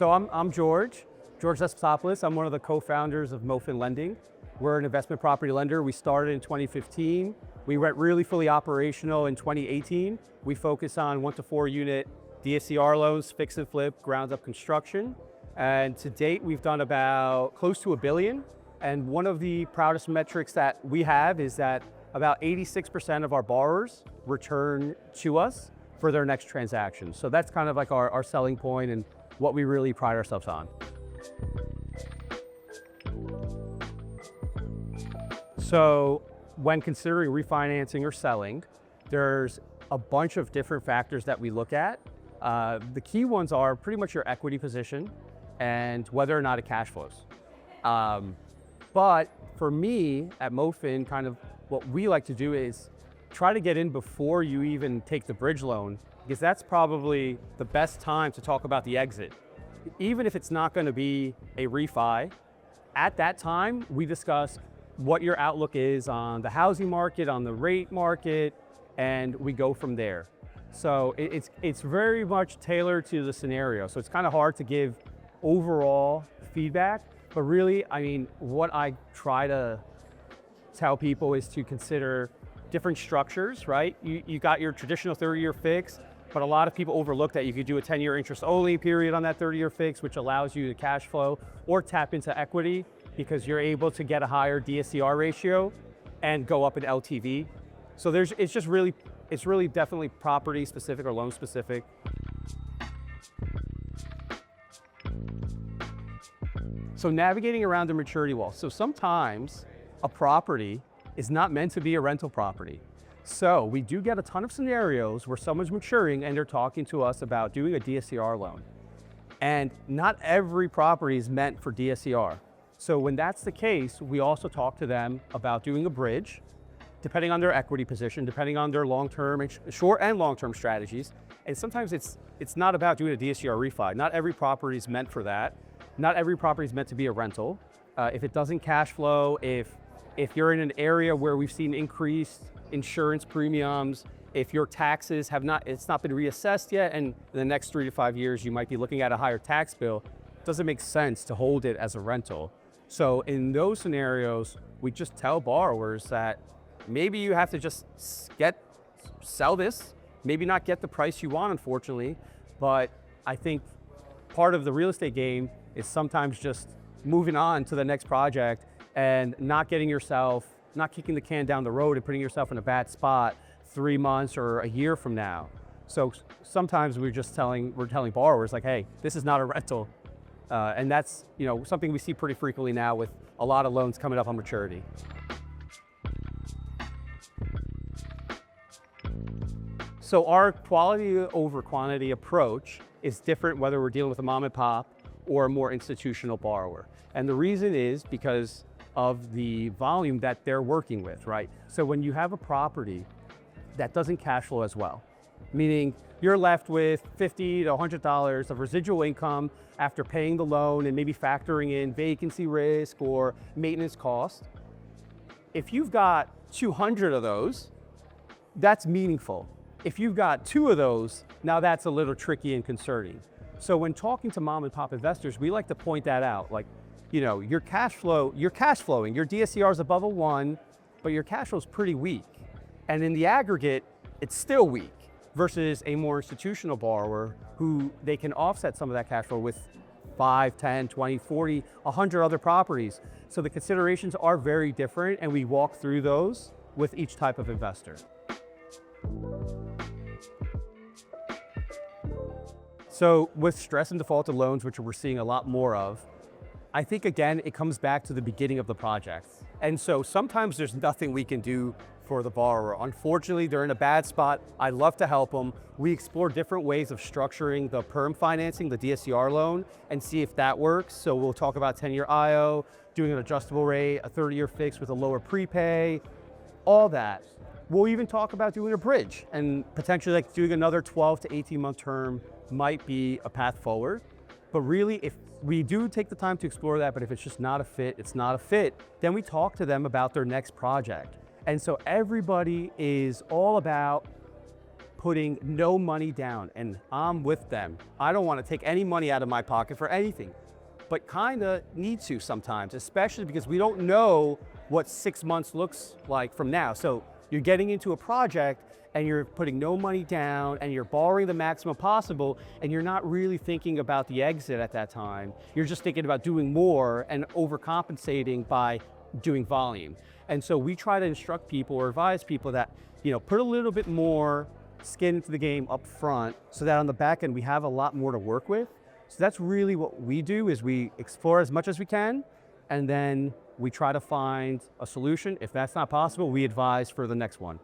So I'm George Despotopoulos. I'm one of the co-founders of MoFin Lending. We're an investment property lender. We started in 2015. We went really fully operational in 2018. We focus on 1 to 4 unit DSCR loans, fix and flip, ground up construction. And to date, we've done about close to $1 billion. And one of the proudest metrics that we have is that about 86% of our borrowers return to us for their next transaction. So that's kind of like our selling point and what we really pride ourselves on. So when considering refinancing or selling, there's a bunch of different factors that we look at. The key ones are pretty much your equity position and whether or not it cash flows. But for me at MoFin, kind of what we like to do is try to get in before you even take the bridge loan, because that's probably the best time to talk about the exit. Even if it's not going to be a refi, at that time we discuss what your outlook is on the housing market, on the rate market, and we go from there. So it's very much tailored to the scenario. So it's kind of hard to give overall feedback, but really, I mean, what I try to tell people is to consider different structures, right? You got your traditional 30-year fix, but a lot of people overlook that you could do a 10-year interest only period on that 30-year fix, which allows you to cash flow or tap into equity because you're able to get a higher DSCR ratio and go up in LTV. So it's really definitely property specific or loan specific. So navigating around the maturity wall. So sometimes a property is not meant to be a rental property. So we do get a ton of scenarios where someone's maturing and they're talking to us about doing a DSCR loan. And not every property is meant for DSCR. So when that's the case, we also talk to them about doing a bridge, depending on their equity position, depending on their long-term, short and long-term strategies. And sometimes it's not about doing a DSCR refi. Not every property is meant for that. Not every property is meant to be a rental. If it doesn't cash flow, if you're in an area where we've seen increased insurance premiums, if your taxes it's not been reassessed yet, and in the next 3 to 5 years, you might be looking at a higher tax bill, it doesn't make sense to hold it as a rental. So in those scenarios, we just tell borrowers that maybe you have to just sell this, maybe not get the price you want, unfortunately, but I think part of the real estate game is sometimes just moving on to the next project and not kicking the can down the road and putting yourself in a bad spot 3 months or a year from now. So sometimes we're telling borrowers like, hey, this is not a rental. And that's something we see pretty frequently now with a lot of loans coming up on maturity. So our quality over quantity approach is different whether we're dealing with a mom and pop or a more institutional borrower. And the reason is because of the volume that they're working with, right? So when you have a property that doesn't cash flow as well, meaning you're left with $50 to $100 of residual income after paying the loan and maybe factoring in vacancy risk or maintenance cost. If you've got 200 of those, that's meaningful. If you've got 2 of those, now that's a little tricky and concerning. So when talking to mom and pop investors, we like to point that out. Like, you're cash flowing, your DSCR is above a 1, but your cash flow is pretty weak. And in the aggregate, it's still weak versus a more institutional borrower who they can offset some of that cash flow with 5, 10, 20, 40, 100 other properties. So the considerations are very different, and we walk through those with each type of investor. So with stress and defaulted loans, which we're seeing a lot more of, I think, again, it comes back to the beginning of the project. And so sometimes there's nothing we can do for the borrower. Unfortunately, they're in a bad spot. I'd love to help them. We explore different ways of structuring the perm financing, the DSCR loan, and see if that works. So we'll talk about 10-year IO, doing an adjustable rate, a 30-year fix with a lower prepay, all that. We'll even talk about doing a bridge and potentially like doing another 12 to 18-month term might be a path forward. But really, if we do take the time to explore that, but if it's just not a fit, it's not a fit, then we talk to them about their next project. And so everybody is all about putting no money down, and I'm with them. I don't want to take any money out of my pocket for anything, but kind of need to sometimes, especially because we don't know what 6 months looks like from now. So you're getting into a project and you're putting no money down and you're borrowing the maximum possible, and you're not really thinking about the exit at that time. You're just thinking about doing more and overcompensating by doing volume. And so we try to instruct people or advise people that, put a little bit more skin into the game up front so that on the back end we have a lot more to work with. So that's really what we do, is we explore as much as we can, and then we try to find a solution. If that's not possible, we advise for the next one.